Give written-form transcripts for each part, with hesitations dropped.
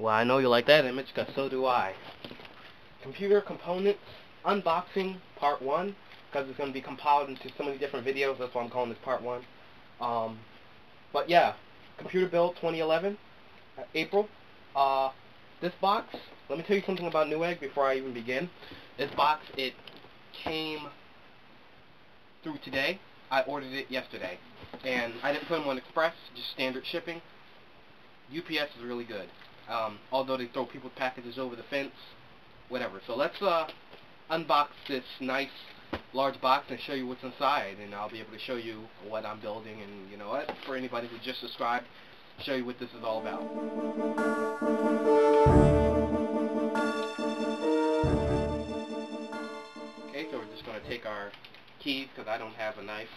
Well, I know you like that image, because so do I. Computer Components Unboxing Part 1, because it's going to be compiled into so many different videos, that's why I'm calling this Part 1. But yeah, Computer Build 2011, April. This box, let me tell you something about Newegg before I even begin. This box, it came through today. I ordered it yesterday. And I didn't put them on express, just standard shipping. UPS is really good. Although they throw people's packages over the fence, whatever. So let's unbox this nice large box and show you what's inside, and I'll be able to show you what I'm building, and you know what, for anybody who just subscribed, show you what this is all about. Okay, so we're just going to take our keys, because I don't have a knife.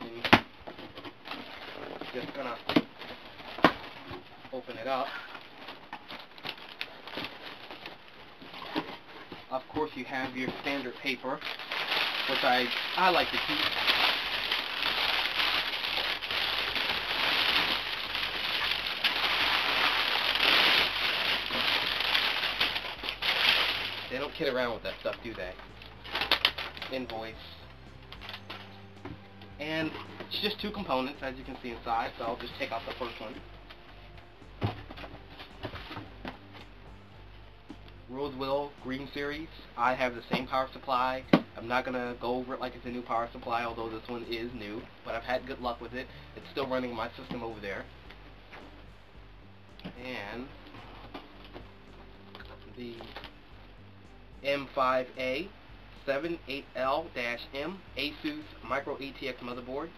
And just going to open it up. Of course, you have your standard paper, which I like to keep. They don't kid around with that stuff, do they? Invoice. And it's just two components, as you can see inside, so I'll just take out the first one. Roswell Green Series. I have the same power supply. I'm not going to go over it like it's a new power supply, although this one is new, but I've had good luck with it. It's still running my system over there. And the M5A 78L-M Asus Micro ATX motherboard.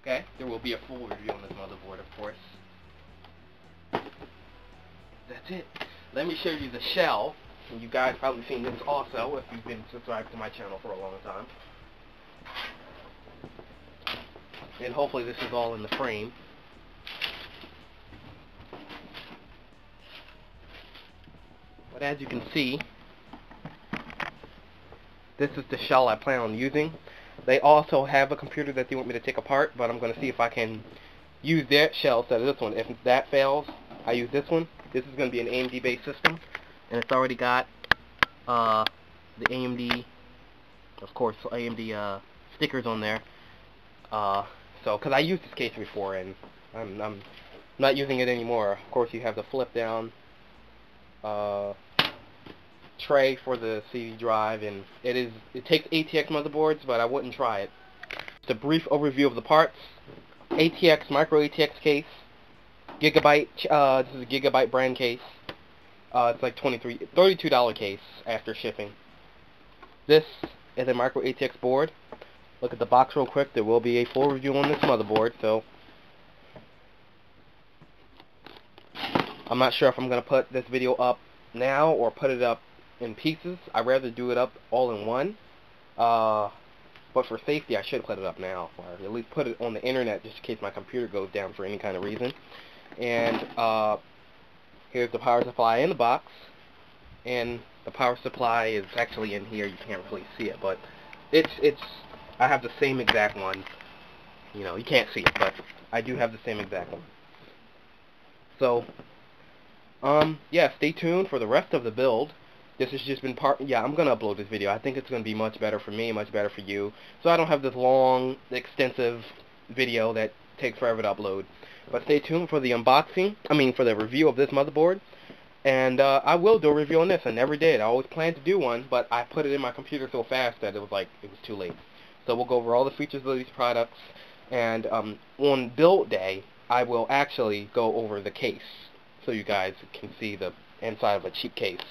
Okay, there will be a full review on this motherboard, of course. That's it. Let me show you the shell. And you guys probably seen this also if you've been subscribed to my channel for a long time. And hopefully this is all in the frame. But as you can see, this is the shell I plan on using. They also have a computer that they want me to take apart, but I'm going to see if I can use that shell instead of this one. If that fails, I use this one. This is going to be an AMD based system, and it's already got the AMD, of course, AMD stickers on there. So, because I used this case before, and I'm not using it anymore. Of course, you have the flip down tray for the CD drive, and it takes ATX motherboards, but I wouldn't try it. Just a brief overview of the parts. ATX micro ATX case. Gigabyte, this is a Gigabyte brand case. It's like $32 case after shipping. This is a micro ATX board. Look at the box real quick. There will be a full review on this motherboard, so I'm not sure if I'm going to put this video up now or put it up in pieces. I'd rather do it up all in one. But for safety, I should put it up now, or at least put it on the internet just in case my computer goes down for any kind of reason. And here's the power supply in the box, and the power supply is actually in here. You can't really see it, but I have the same exact one. You know, you can't see it, but I do have the same exact one. So yeah, stay tuned for the rest of the build. This has just been I'm going to upload this video. I think it's going to be much better for me, much better for you. So I don't have this long, extensive video that takes forever to upload. But stay tuned for the unboxing, for the review of this motherboard. And I will do a review on this. I never did. I always planned to do one, but I put it in my computer so fast that it was too late. So we'll go over all the features of these products. And on build day, I will actually go over the case, so you guys can see the inside of a cheap case.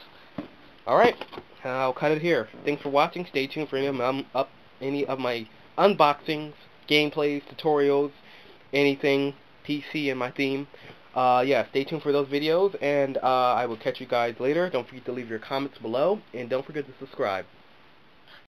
Alright, I'll cut it here. Thanks for watching. Stay tuned for any of my unboxings, gameplays, tutorials, anything PC in my theme. Yeah, stay tuned for those videos, and I will catch you guys later. Don't forget to leave your comments below, and don't forget to subscribe.